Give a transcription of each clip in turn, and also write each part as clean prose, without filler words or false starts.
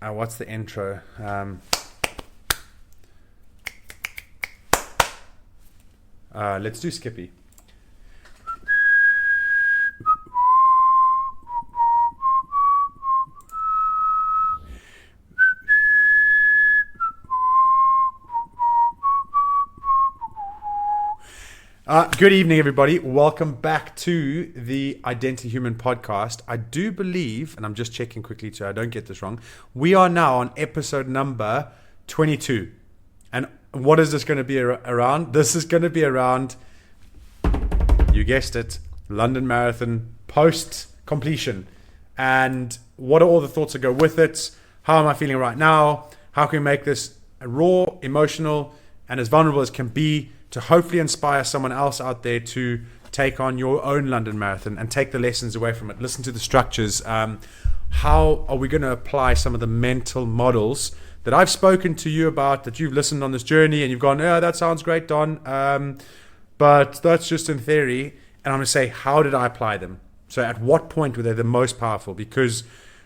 What's the intro? Let's do Skippy. Good evening, everybody. Welcome back to the Identity Human podcast. I do believe, and I'm just checking quickly so I don't get this wrong, we are now on episode number 22. And what is this going to be around? This is going to be around, you guessed it, London Marathon post-completion. And what are all the thoughts that go with it? How am I feeling right now? How can we make this raw, emotional, and as vulnerable as can be, to hopefully inspire someone else out there to take on your own London Marathon and take the lessons away from it. Listen to the structures. How are we going to apply some of the mental models that I've spoken to you about, that you've listened on this journey and you've gone, yeah, that sounds great, Don. But that's just in theory. And I'm going to say, how did I apply them? So at what point were they the most powerful? Because,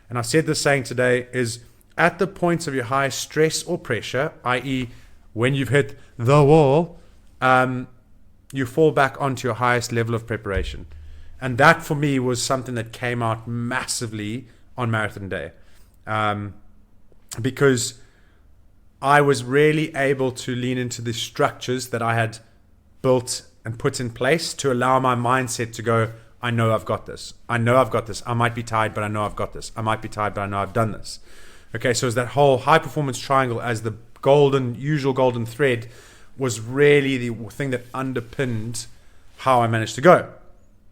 and I've said this saying today, is at the points of your highest stress or pressure, i.e. when you've hit the wall, you fall back onto your highest level of preparation. And that for me was something that came out massively on marathon day. Because I was really able to lean into the structures that I had built and put in place to allow my mindset to go, I know I've got this. I know I've got this. I might be tired, but I know I've got this. I might be tired, but I know I've done this. Okay, so it's that whole high performance triangle as the usual golden thread was really the thing that underpinned how I managed to go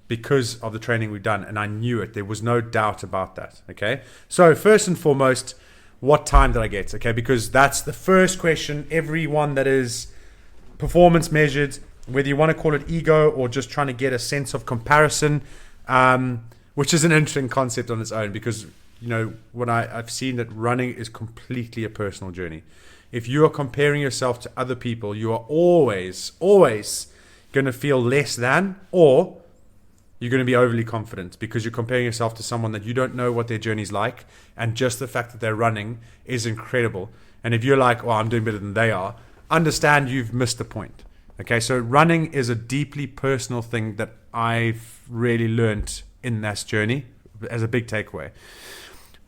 because of the training we've done. And I knew it. There was no doubt about that. Okay. So first and foremost, what time did I get? Okay. Because that's the first question. Everyone that is performance measured, whether you want to call it ego or just trying to get a sense of comparison, which is an interesting concept on its own, because, you know, when I've seen that running is completely a personal journey. If you are comparing yourself to other people, you are always going to feel less than, or you're going to be overly confident because you're comparing yourself to someone that you don't know what their journey's like. And just the fact that they're running is incredible. And if you're like, oh, I'm doing better than they are, understand you've missed the point. Okay, so running is a deeply personal thing that I've really learned in this journey as a big takeaway.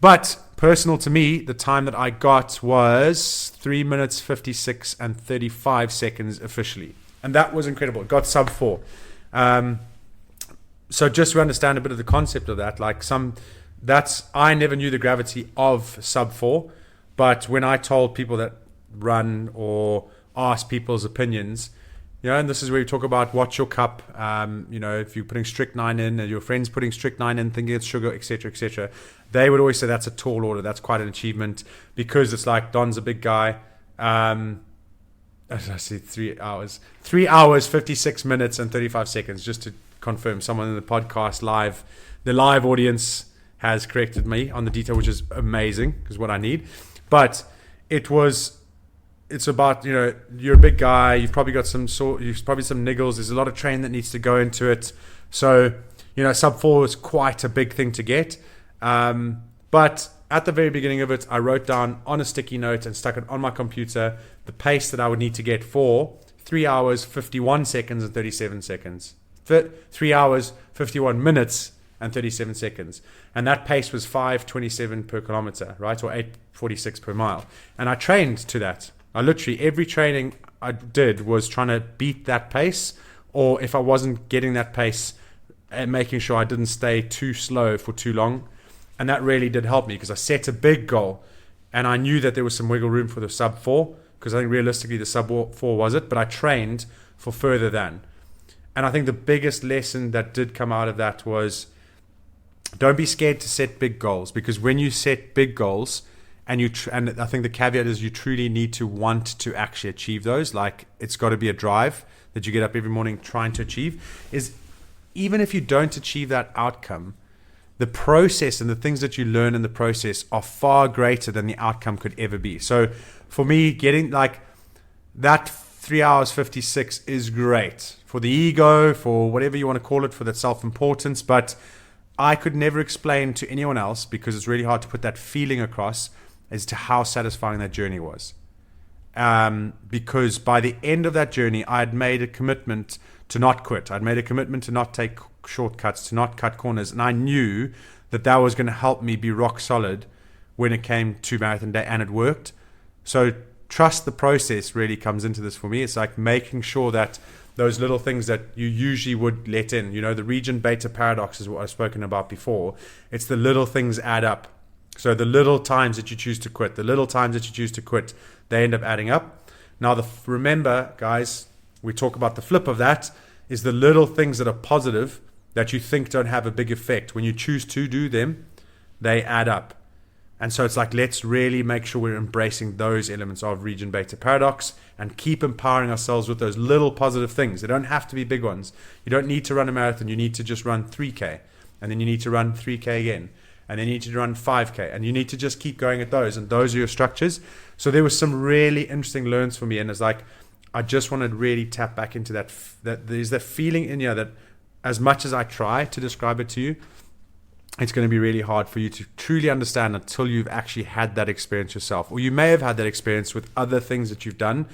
But personal to me, the time that I got was 3 minutes, 56 and 35 seconds officially. And that was incredible. It got sub 4. So just to understand a bit of the concept of that, I never knew the gravity of sub 4. But when I told people that run or ask people's opinions, you know, and this is where we talk about watch your cup. You know, if you're putting strychnine in and your friend's putting strychnine in, thinking it's sugar, etc., they would always say that's a tall order. That's quite an achievement, because it's like Don's a big guy. I see 3 hours, 56 minutes and 35 seconds. Just to confirm, someone in the podcast the live audience has corrected me on the detail, which is amazing because what I need. But it's about, you know, you're a big guy, you've probably got some niggles, there's a lot of training that needs to go into it. So, you know, sub 4 is quite a big thing to get. But at the very beginning of it, I wrote down on a sticky note and stuck it on my computer the pace that I would need to get for 3 hours, 51 seconds and 37 seconds. 3 hours, 51 minutes and 37 seconds. And that pace was 5:27 per kilometer, right? Or 8:46 per mile. And I trained to that. I literally, every training I did was trying to beat that pace, or if I wasn't getting that pace, making sure I didn't stay too slow for too long. And that really did help me, because I set a big goal and I knew that there was some wiggle room for the sub 4, because I think realistically the sub 4 was it, but I trained for further than. And I think the biggest lesson that did come out of that was, don't be scared to set big goals, because when you set big goals, and I think the caveat is you truly need to want to actually achieve those. Like, it's got to be a drive that you get up every morning trying to achieve. Is even if you don't achieve that outcome, the process and the things that you learn in the process are far greater than the outcome could ever be. So for me, getting like that 3 hours 56 is great for the ego, for whatever you want to call it, for that self-importance. But I could never explain to anyone else, because it's really hard to put that feeling across, as to how satisfying that journey was. Because by the end of that journey, I had made a commitment to not quit. I'd made a commitment to not take shortcuts, to not cut corners. And I knew that was going to help me be rock solid when it came to marathon day, and it worked. So trust the process really comes into this for me. It's like making sure that those little things that you usually would let in, the region beta paradox is what I've spoken about before. It's the little things add up. So the little times that you choose to quit, they end up adding up. Now, remember, guys, we talk about the flip of that is the little things that are positive that you think don't have a big effect. When you choose to do them, they add up. And so it's like, let's really make sure we're embracing those elements of region beta paradox and keep empowering ourselves with those little positive things. They don't have to be big ones. You don't need to run a marathon. You need to just run 3K, and then you need to run 3K again, and then you need to run 5K, and you need to just keep going at those, and those are your structures. So there was some really interesting learns for me, and it's like, I just want to really tap back into that there's that feeling in you that as much as I try to describe it to you, it's going to be really hard for you to truly understand until you've actually had that experience yourself. Or you may have had that experience with other things that you've done,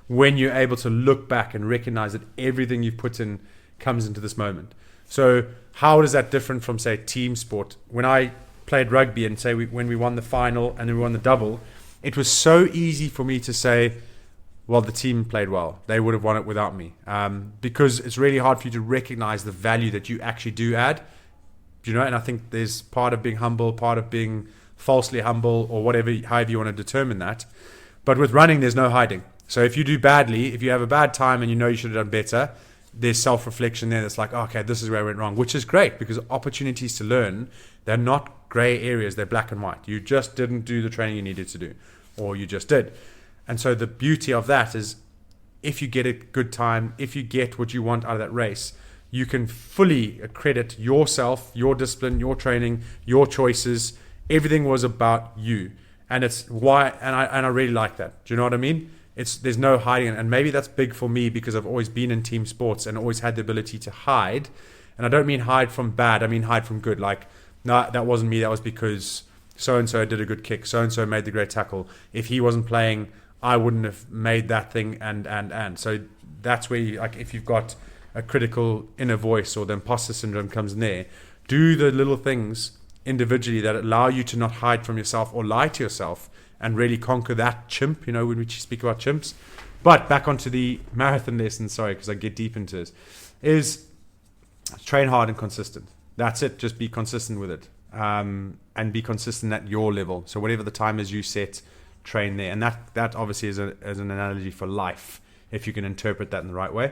when you're able to look back and recognize that everything you've put in comes into this moment. So how is that different from, say, team sport? When I played rugby and say when we won the final and then we won the double, it was so easy for me to say, well, the team played well. They would have won it without me. Because it's really hard for you to recognize the value that you actually do add. And I think there's part of being humble, part of being falsely humble, or however you want to determine that. But with running, there's no hiding. So if you do badly, if you have a bad time and you know you should have done better, there's self-reflection there that's like, okay, this is where I went wrong, which is great, because opportunities to learn, they're not gray areas, they're black and white. You just didn't do the training you needed to do, or you just did. And so the beauty of that is, if you get a good time, if you get what you want out of that race, you can fully accredit yourself, your discipline, your training, your choices. Everything was about you. And it's why, and I really like that. Do you know what I mean? There's no hiding. And maybe that's big for me because I've always been in team sports and always had the ability to hide. And I don't mean hide from bad, I mean hide from good. Like, no, that wasn't me. That was because so-and-so did a good kick. So-and-so made the great tackle. If he wasn't playing, I wouldn't have made that thing and. So that's where if you've got a critical inner voice or the imposter syndrome comes in there, do the little things individually that allow you to not hide from yourself or lie to yourself and really conquer that chimp, when we speak about chimps. But back onto the marathon lesson, sorry, because I get deep into this, is train hard and consistent. That's it. Just be consistent with it. And be consistent at your level. So whatever the time is you set, train there. And that obviously is an analogy for life, if you can interpret that in the right way.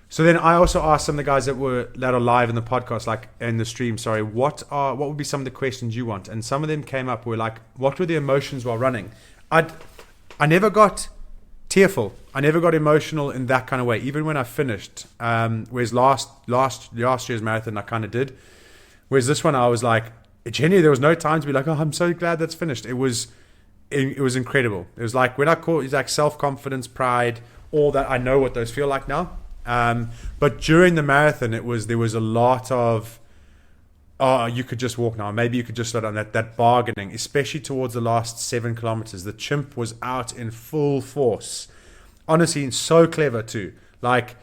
So then I also asked some of the guys that are live in the podcast, like in the stream, sorry, what would be some of the questions you want? And some of them came up were like, what were the emotions while running? I never got tearful. I never got emotional in that kind of way, even when I finished. Whereas last year's marathon, I kind of did. Whereas this one, I was like, genuinely, there was no time to be like, oh, I'm so glad that's finished. It was incredible. It was like when I call it like self-confidence, pride, all that. I know what those feel like now. But during the marathon, there was a lot of, oh, you could just walk now. Maybe you could just slow down. That bargaining, especially towards the last 7 kilometers. The chimp was out in full force. Honestly, so clever too. Like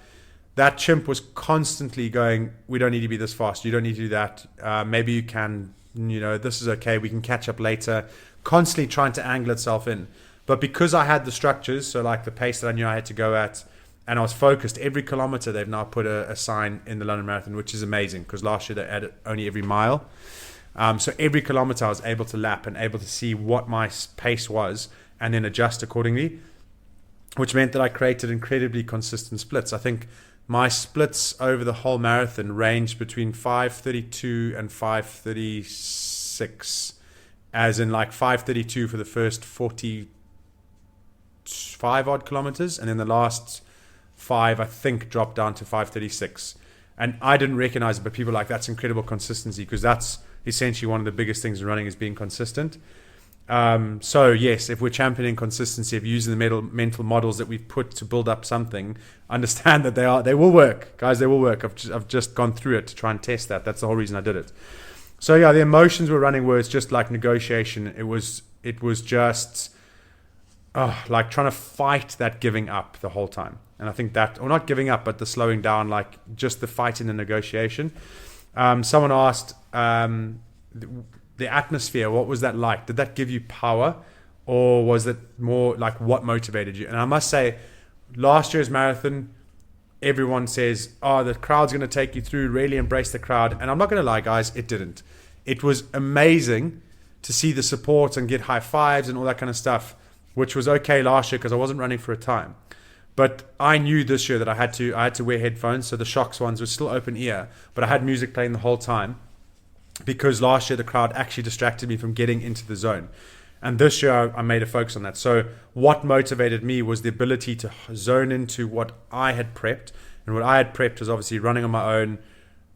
that chimp was constantly going, we don't need to be this fast. You don't need to do that. Maybe you can, this is okay. We can catch up later. Constantly trying to angle itself in. But because I had the structures, so like the pace that I knew I had to go at, and I was focused, every kilometer they've now put a sign in the London Marathon, which is amazing because last year they added only every mile. So every kilometer I was able to lap and able to see what my pace was and then adjust accordingly, which meant that I created incredibly consistent splits. I think my splits over the whole marathon ranged between 5:32 and 5:36, as in like 5:32 for the first 45 odd kilometers, and then the last 5, I think, dropped down to 5:36. And I didn't recognize it, but people are like, that's incredible consistency, because that's essentially one of the biggest things in running is being consistent. So yes, if we're championing consistency, if using the mental models that we've put to build up something, understand that they will work, guys. They will work. I've just gone through it to try and test that. That's the whole reason I did it. So yeah, the emotions we're running were just like negotiation. It was it was just like trying to fight that giving up the whole time. And I think that, or not giving up, but the slowing down, like just the fight in the negotiation. Someone asked the atmosphere, what was that like? Did that give you power, or was it more like what motivated you? And I must say, last year's marathon, everyone says, oh, the crowd's going to take you through, really embrace the crowd. And I'm not going to lie, guys, it didn't. It was amazing to see the support and get high fives and all that kind of stuff, which was okay last year because I wasn't running for a time. But I knew this year that I had to wear headphones, so the Shocks ones were still open ear, but I had music playing the whole time because last year the crowd actually distracted me from getting into the zone. And this year I made a focus on that. So what motivated me was the ability to zone into what I had prepped. And what I had prepped was obviously running on my own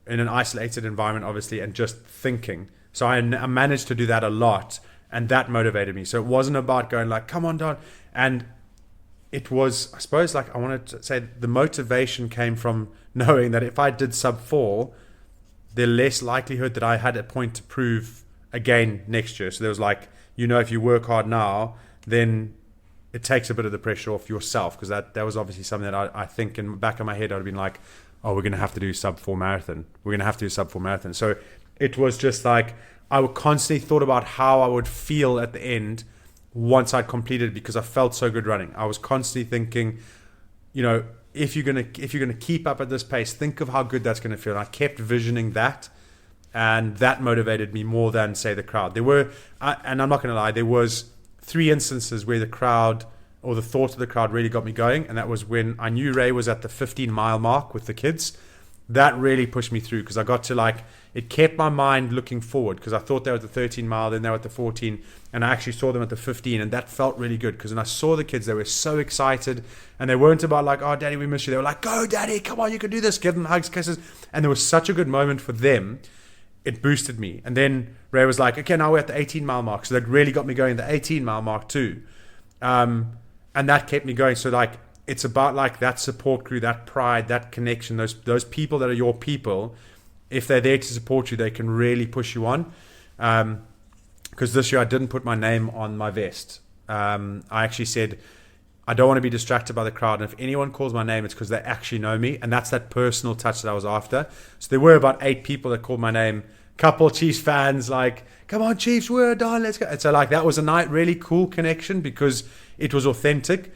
in an isolated environment, obviously, and just thinking. So I managed to do that a lot, and that motivated me. So it wasn't about going like, come on, Don. And it was, I suppose, like I wanted to say the motivation came from knowing that if I did sub 4, the less likelihood that I had a point to prove again next year. So there was like, if you work hard now, then it takes a bit of the pressure off yourself, because that was obviously something that I think in the back of my head I'd have been like, oh, we're going to have to do sub 4 marathon. We're going to have to do sub 4 marathon. So it was just like I would constantly thought about how I would feel at the end once I'd completed it, because I felt so good running. I was constantly thinking, if you're gonna keep up at this pace, think of how good that's gonna feel. And I kept visioning that, and that motivated me more than say the crowd. And I'm not gonna lie, there was 3 instances where the crowd or the thought of the crowd really got me going, and that was when I knew Ray was at the 15-mile mark with the kids. That really pushed me through, because I got to it kept my mind looking forward, because I thought they were at the 13 mile, then they were at the 14, and I actually saw them at the 15, and that felt really good, because when I saw the kids, they were so excited, and they weren't about like, oh, Daddy, we miss you. They were like, go, Daddy, come on, you can do this. Give them hugs, kisses, and there was such a good moment for them. It boosted me. And then Ray was like, okay, now we're at the 18-mile mark, so that really got me going, the 18-mile mark too, and that kept me going. So it's about that support crew, that pride, that connection, those people that are your people. If they're there to support you, they can really push you on. Because this year I didn't put my name on my vest. I actually said, I don't want to be distracted by the crowd. And if anyone calls my name, it's because they actually know me. And that's that personal touch that I was after. So there were about 8 people that called my name. Couple Chiefs fans like, come on Chiefs, we're done, let's go. And so that was a really cool connection, because it was authentic.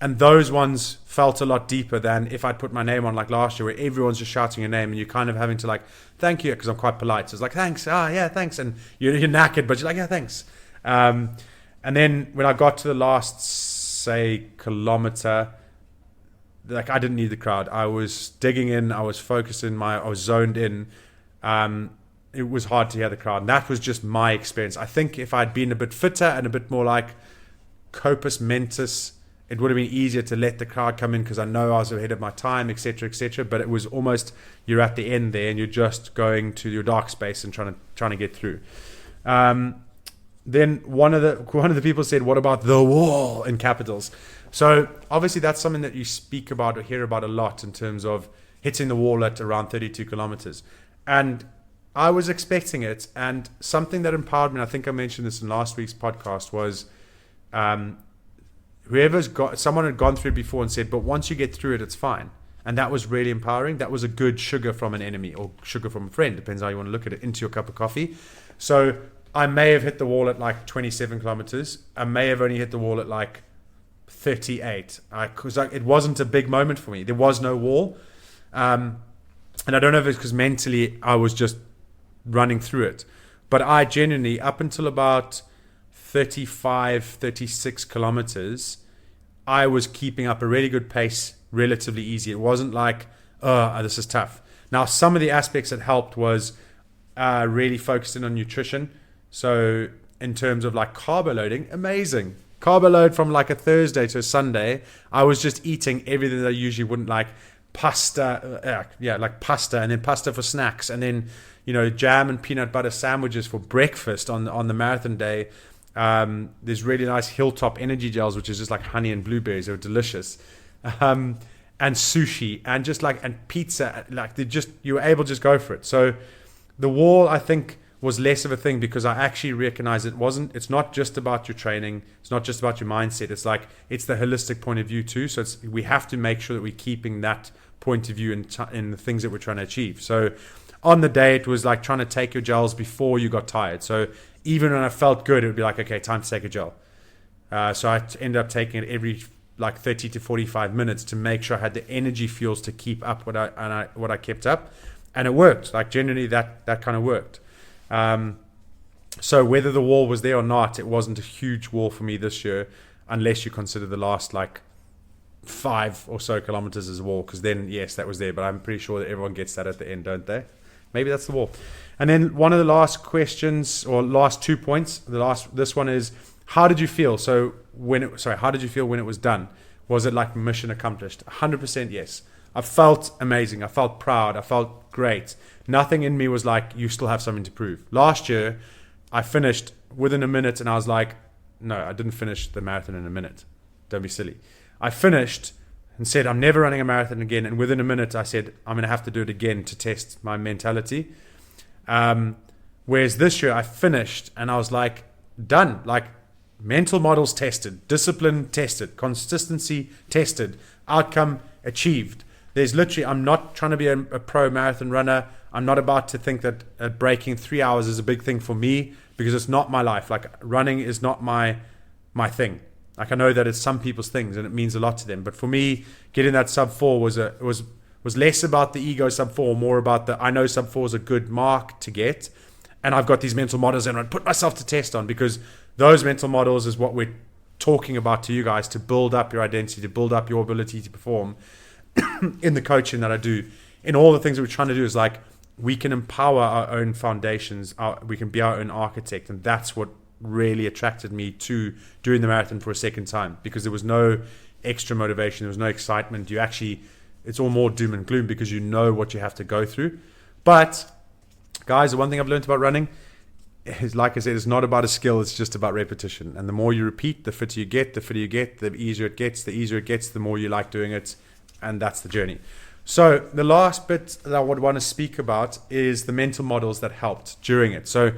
And those ones felt a lot deeper than if I'd put my name on last year, where everyone's just shouting your name and you're kind of having to thank you, because I'm quite polite. So it's like, thanks, yeah, thanks. And you're knackered, but you're like, yeah, thanks. And then when I got to the last, say, kilometer, I didn't need the crowd. I was digging in, I was focused I was zoned in. It was hard to hear the crowd. And that was just my experience. I think if I'd been a bit fitter and a bit more Copus Mentis, it would have been easier to let the crowd come in, because I know I was ahead of my time, etc., etc. But it was almost, you're at the end there and you're just going to your dark space and trying to get through. Then one of the people said, "What about the wall?" in capitals. So obviously that's something that you speak about or hear about a lot in terms of hitting the wall at around 32 kilometers. And I was expecting it, and something that empowered me, I think I mentioned this in last week's podcast, was someone had gone through it before and said, but once you get through it, it's fine. And that was really empowering. That was a good sugar from an enemy, or sugar from a friend, depends how you want to look at it, into your cup of coffee. So I may have hit the wall at 27 kilometers. I may have only hit the wall at 38. Because it wasn't a big moment for me. There was no wall. And I don't know if it's because mentally I was just running through it. But I genuinely, up until about 35, 36 kilometers, I was keeping up a really good pace, relatively easy. It wasn't this is tough. Now, some of the aspects that helped was really focusing on nutrition. So in terms of carbo loading, amazing. Carbo load from a Thursday to a Sunday, I was just eating everything that I usually wouldn't, pasta, pasta, and then pasta for snacks, and then, jam and peanut butter sandwiches for breakfast on the marathon day. There's really nice Hilltop energy gels, which is just honey and blueberries. They were delicious. And sushi and and pizza. You were able to just go for it. So the wall, I think, was less of a thing because I actually recognized it's not just about your training. It's not just about your mindset. It's like, it's the holistic point of view too. So we have to make sure that we're keeping that point of view in the things that we're trying to achieve. So on the day, it was like trying to take your gels before you got tired. So even when I felt good, it would be like, okay, time to take a gel. So I ended up taking it every like 30 to 45 minutes to make sure I had the energy fuels to keep up what I kept up. And it worked. Like generally that kind of worked. So whether the wall was there or not, it wasn't a huge wall for me this year, unless you consider the last like 5 or so kilometers as a wall, because then yes, that was there. But I'm pretty sure that everyone gets that at the end, don't they? Maybe that's the wall. And then one of the last questions, or last 2 points, this one is, how did you feel? So how did you feel when it was done? Was it like mission accomplished? 100% yes. I felt amazing. I felt proud. I felt great. Nothing in me was like, you still have something to prove. Last year, I finished within a minute and I was like, no, I didn't finish the marathon in a minute. Don't be silly. I finished and said, I'm never running a marathon again. And within a minute, I said, I'm going to have to do it again to test my mentality. Whereas this year, I finished and I was like, done. Like, mental models tested, discipline tested, consistency tested, outcome achieved. There's literally, I'm not trying to be a pro marathon runner. I'm not about to think that breaking 3 hours is a big thing for me, because it's not my life. Like, running is not my thing. Like, I know that it's some people's things and it means a lot to them. But for me, getting that sub 4 was less about the ego sub 4, more about I know sub 4 is a good mark to get. And I've got these mental models and I put myself to test on, because those mental models is what we're talking about to you guys, to build up your identity, to build up your ability to perform in the coaching that I do. In all the things that we're trying to do is like, we can empower our own foundations. We can be our own architect. And that's what really attracted me to doing the marathon for a second time, because there was no extra motivation. There was no excitement. It's all more doom and gloom because you know what you have to go through. But guys, the one thing I've learned about running is, like I said, it's not about a skill. It's just about repetition. And the more you repeat, the fitter you get, the easier it gets, the more you like doing it. And that's the journey. So the last bit that I would want to speak about is the mental models that helped during it. So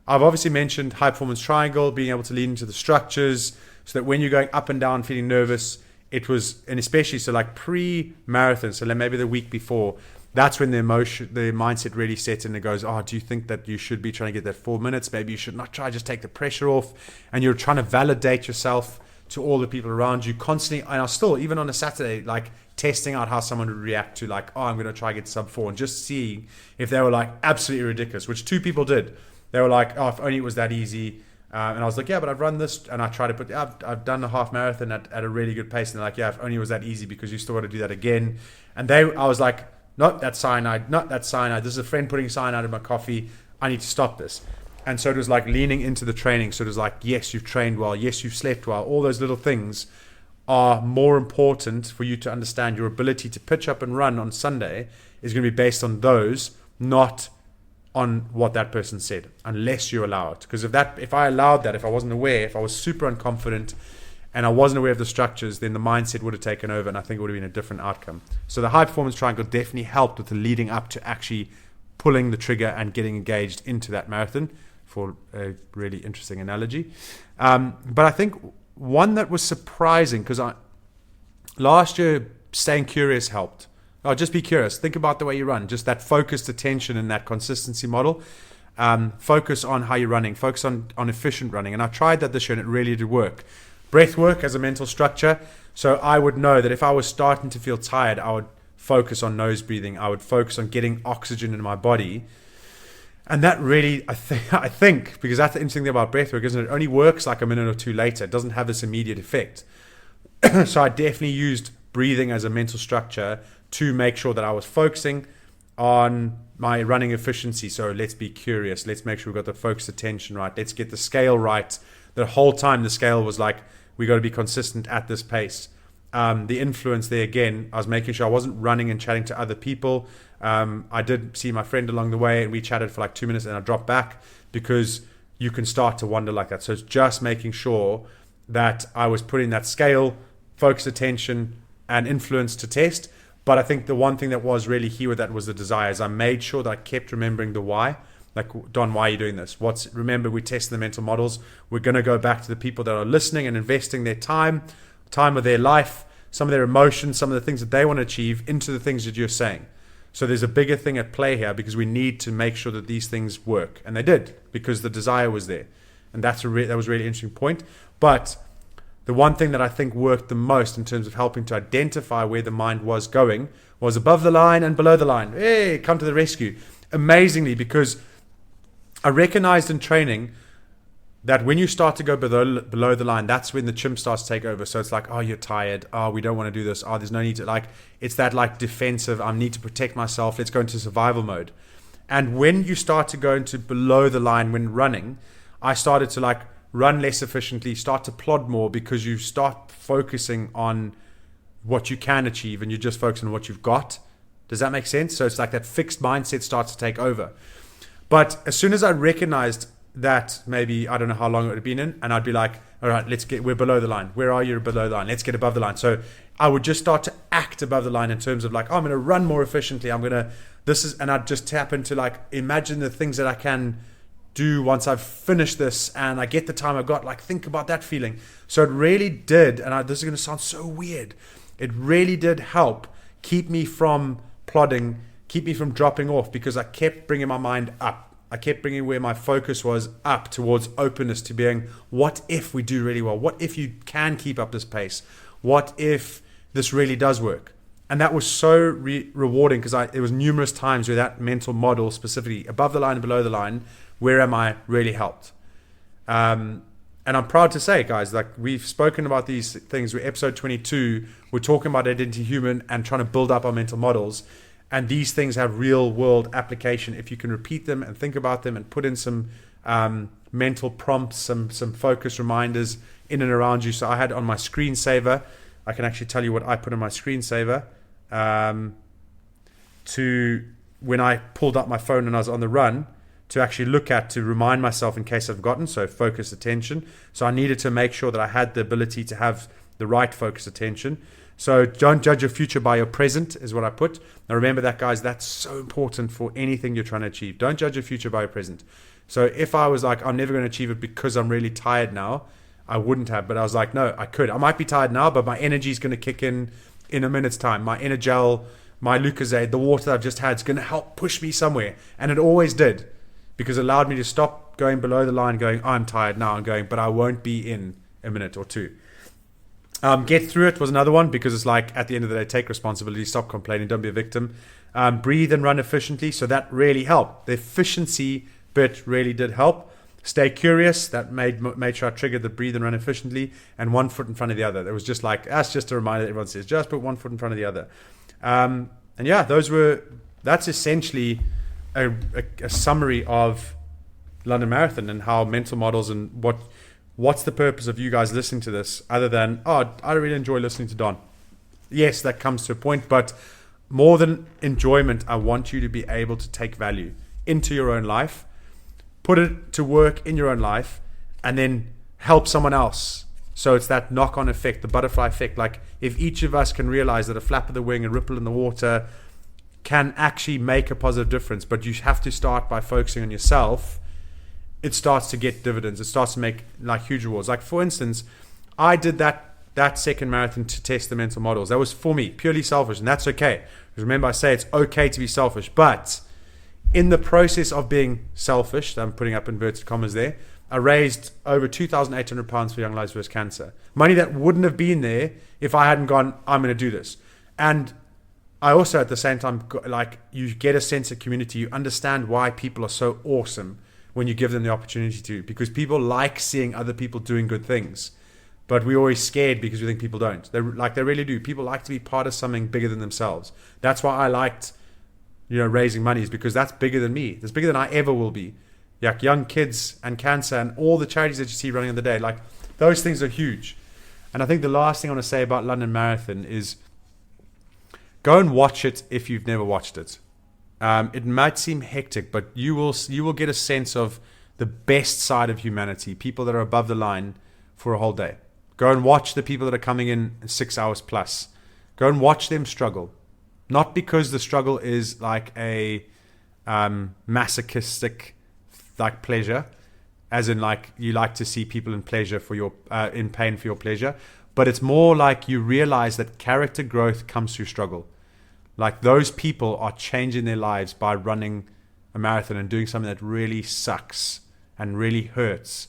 I've obviously mentioned high performance triangle, being able to lean into the structures so that when you're going up and down feeling nervous, it was, and especially so like pre-marathon, so like maybe the week before, that's when the mindset really sets in and goes, oh, do you think that you should be trying to get that 4 minutes? Maybe you should not try, just take the pressure off. And you're trying to validate yourself to all the people around you constantly. And I was still, even on a Saturday, like testing out how someone would react to like, oh, I'm going to try to get sub 4, and just seeing if they were like absolutely ridiculous, which 2 people did. They were like, oh, if only it was that easy. And I was like, yeah, but I've run this, and I try to I've done a half marathon at a really good pace. And they're like, yeah, if only it was that easy, because you still got to do that again. And I was like, not that cyanide. This is a friend putting cyanide in my coffee. I need to stop this. And so it was like leaning into the training. So it was like, yes, you've trained well. Yes, you've slept well. All those little things are more important for you to understand. Your ability to pitch up and run on Sunday is going to be based on those, not on what that person said, unless you allow it. Because if I allowed that, if I wasn't aware, if I was super unconfident and I wasn't aware of the structures, then the mindset would have taken over, and I think it would have been a different outcome. So the high performance triangle definitely helped with the leading up to actually pulling the trigger and getting engaged into that marathon, for a really interesting analogy. But I think one that was surprising, because last year staying curious helped. Oh, just be curious. Think about the way you run. Just that focused attention and that consistency model. Focus on how you're running. Focus on efficient running. And I tried that this year and it really did work. Breath work as a mental structure. So I would know that if I was starting to feel tired, I would focus on nose breathing. I would focus on getting oxygen in my body. And that really, I think, because that's the interesting thing about breath work, isn't it? It only works like a minute or 2 later. It doesn't have this immediate effect. So I definitely used breathing as a mental structure to make sure that I was focusing on my running efficiency. So let's be curious. Let's make sure we've got the focused attention right. Let's get the scale right. The whole time the scale was like, we got to be consistent at this pace. The influence there again, I was making sure I wasn't running and chatting to other people. I did see my friend along the way and we chatted for like 2 minutes and I dropped back, because you can start to wander like that. So it's just making sure that I was putting that scale, focused attention and influence to test. But I think the one thing that was really key with that was the desires. I made sure that I kept remembering the why. like, Don, why are you doing this? Remember, we test the mental models. We're going to go back to the people that are listening and investing their time of their life, some of their emotions, some of the things that they want to achieve into the things that you're saying. So there's a bigger thing at play here, because we need to make sure that these things work. And they did, because the desire was there. And that was a really interesting point. But the one thing that I think worked the most in terms of helping to identify where the mind was going was above the line and below the line. Hey, come to the rescue. Amazingly, because I recognized in training that when you start to go below the line, that's when the chimp starts to take over. So it's like, oh, you're tired. Oh, we don't want to do this. Oh, there's no need to, like, it's that like defensive, I need to protect myself. Let's go into survival mode. And when you start to go into below the line when running, I started to like run less efficiently, start to plod more, because you start focusing on what you can achieve and you just focus on what you've got. Does that make sense? So it's like that fixed mindset starts to take over. But as soon as I recognized that, maybe, I don't know how long it would have been in, and I'd be like, all right, we're below the line. Where are you below the line? Let's get above the line. So I would just start to act above the line in terms of like, oh, I'm going to run more efficiently. And I'd just tap into like, imagine the things that I can do once I've finished this and I get the time I've got. Like, think about that feeling. So it really did, and this is going to sound so weird, it really did help keep me from plodding, keep me from dropping off, because I kept bringing my mind up. I kept bringing where my focus was up towards openness, to being, what if we do really well? What if you can keep up this pace? What if this really does work? And that was so rewarding, because there was numerous times where that mental model, specifically above the line and below the line, where am I, really helped. And I'm proud to say, guys, like, we've spoken about these things. We're episode 22. We're talking about Identity Human and trying to build up our mental models. And these things have real world application if you can repeat them and think about them and put in some mental prompts, some focus reminders in and around you. So I had on my screensaver, I can actually tell you what I put on my screensaver to when I pulled up my phone and I was on the run, to actually look at, to remind myself in case I've forgotten. So focus attention. So I needed to make sure that I had the ability to have the right focus attention. So don't judge your future by your present is what I put. Now remember that, guys, that's so important for anything you're trying to achieve. Don't judge your future by your present. So if I was like, I'm never going to achieve it because I'm really tired now, I wouldn't have. But I was like, no, I could. I might be tired now, but my energy is going to kick in a minute's time. My Energel, my Lucozade, the water that I've just had is going to help push me somewhere. And it always did, because it allowed me to stop going below the line, going, I'm tired now, and going, but I won't be in a minute or two. Get through it was another one, because it's like, at the end of the day, take responsibility, stop complaining, don't be a victim. Breathe and run efficiently. So that really helped. The efficiency bit really did help. Stay curious. That made sure I triggered the breathe and run efficiently, and 1 foot in front of the other. It was just like, that's just a reminder that everyone says, just put 1 foot in front of the other. And yeah, that's essentially a summary of London Marathon and how mental models and what's the purpose of you guys listening to this, other than, oh, I really enjoy listening to Don. Yes, that comes to a point, but more than enjoyment, I want you to be able to take value into your own life, put it to work in your own life, and then help someone else. So it's that knock-on effect, the butterfly effect. Like, if each of us can realize that a flap of the wing, a ripple in the water can actually make a positive difference, but you have to start by focusing on yourself, it starts to get dividends. It starts to make like huge rewards. Like, for instance, I did that second marathon to test the mental models. That was for me, purely selfish, and that's okay. Because remember, I say it's okay to be selfish, but in the process of being selfish, I'm putting up inverted commas there, I raised over £2,800 for Young Lives vs. Cancer. Money that wouldn't have been there if I hadn't gone, I'm going to do this. And I also, at the same time, like, you get a sense of community. You understand why people are so awesome when you give them the opportunity to, because people like seeing other people doing good things. But we're always scared because we think people don't. They really do. People like to be part of something bigger than themselves. That's why I liked, raising money, is because that's bigger than me. That's bigger than I ever will be. Like young kids and cancer and all the charities that you see running in the day, like, those things are huge. And I think the last thing I want to say about London Marathon is go and watch it if you've never watched it. It might seem hectic, but you will get a sense of the best side of humanity, people that are above the line for a whole day. Go and watch the people that are coming in 6 hours plus. Go and watch them struggle. Not because the struggle is like a masochistic like pleasure, as in like you like to see people in pleasure for your in pain for your pleasure, but it's more like you realize that character growth comes through struggle. Like those people are changing their lives by running a marathon and doing something that really sucks and really hurts.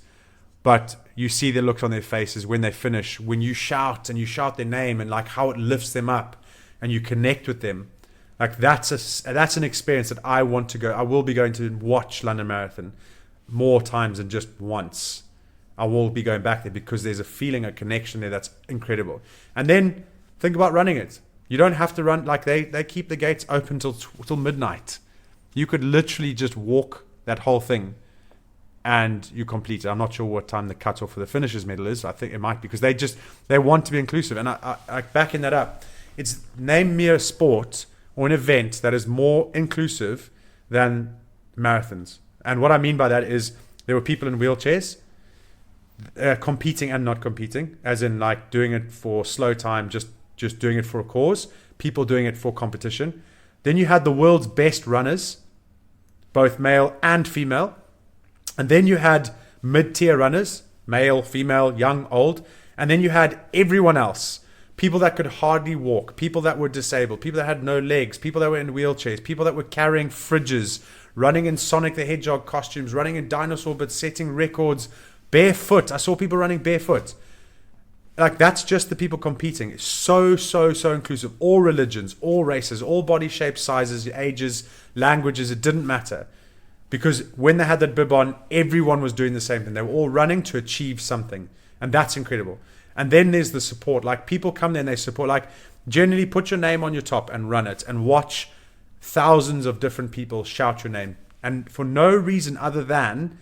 But you see the looks on their faces when they finish, when you shout and you shout their name and like how it lifts them up and you connect with them. Like that's an experience that I want to go. I will be going to watch London Marathon more times than just once. I will be going back there because there's a feeling, a connection there that's incredible. And then think about running it. You don't have to run, like they keep the gates open till midnight. You could literally just walk that whole thing and you complete it. I'm not sure what time the cutoff for the finishers medal is. I think it might be because they want to be inclusive. And I backing that up. It's name me a sport or an event that is more inclusive than marathons. And what I mean by that is there were people in wheelchairs competing and not competing, as in like doing it for slow time, just doing it for a cause, people doing it for competition. Then you had the world's best runners, both male and female. And then you had mid-tier runners, male, female, young, old. And then you had everyone else, people that could hardly walk, people that were disabled, people that had no legs, people that were in wheelchairs, people that were carrying fridges, running in Sonic the Hedgehog costumes, running in dinosaur bits, setting records, barefoot. I saw people running barefoot. Like that's just the people competing. It's so inclusive. All religions, all races, all body shapes, sizes, ages, languages. It didn't matter. Because when they had that bib on, everyone was doing the same thing. They were all running to achieve something. And that's incredible. And then there's the support. Like people come there and they support. Like generally put your name on your top and run it and watch thousands of different people shout your name. And for no reason other than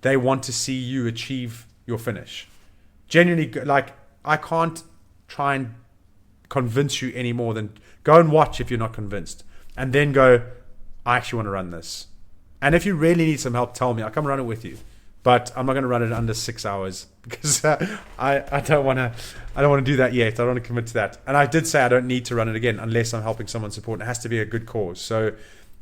they want to see you achieve your finish. Genuinely, like I can't try and convince you any more than go and watch if you're not convinced. And then go, I actually want to run this. And if you really need some help, tell me. I'll come run it with you. But I'm not going to run it under 6 hours because I don't want to do that yet. I don't want to commit to that. And I did say I don't need to run it again unless I'm helping someone support. It has to be a good cause. So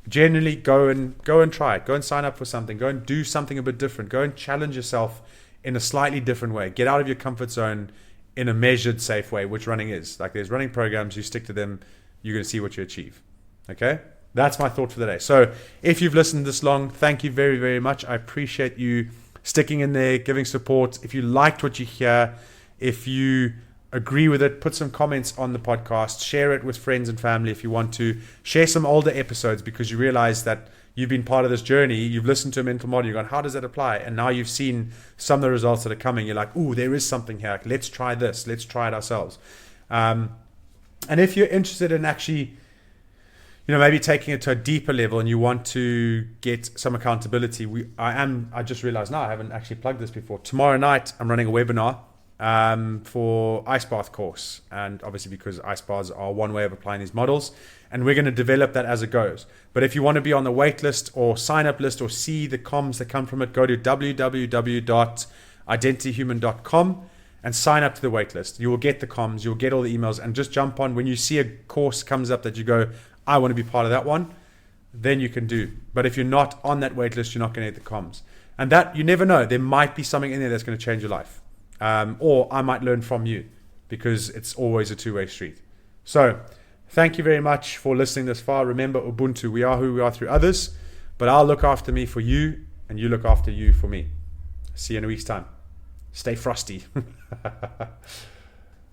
generally go and try it. Go and sign up for something. Go and do something a bit different. Go and challenge yourself in a slightly different way. Get out of your comfort zone in a measured, safe way, which running is. Like there's running programs, you stick to them, you're going to see what you achieve. Okay? That's my thought for the day. So if you've listened this long, thank you very, very much. I appreciate you sticking in there, giving support. If you liked what you hear, if you agree with it, put some comments on the podcast, share it with friends and family if you want to. Share some older episodes because you realize that you've been part of this journey. You've listened to a mental model. You've gone, how does that apply? And now you've seen some of the results that are coming. You're like, ooh, there is something here. Let's try this. Let's try it ourselves. And if you're interested in actually, maybe taking it to a deeper level and you want to get some accountability, I just realized now I haven't actually plugged this before. Tomorrow night, I'm running a webinar for ice bath course. And obviously because ice baths are one way of applying these models. And we're going to develop that as it goes. But if you want to be on the wait list or sign up list or see the comms that come from it, go to www.identityhuman.com and sign up to the wait list. You will get the comms, you'll get all the emails, and just jump on. When you see a course comes up that you go, I want to be part of that one, then you can do. But if you're not on that wait list, you're not going to get the comms. And that, you never know. There might be something in there that's going to change your life. Or I might learn from you because it's always a two-way street. So thank you very much for listening this far. Remember, Ubuntu, we are who we are through others, but I'll look after me for you and you look after you for me. See you in a week's time. Stay frosty.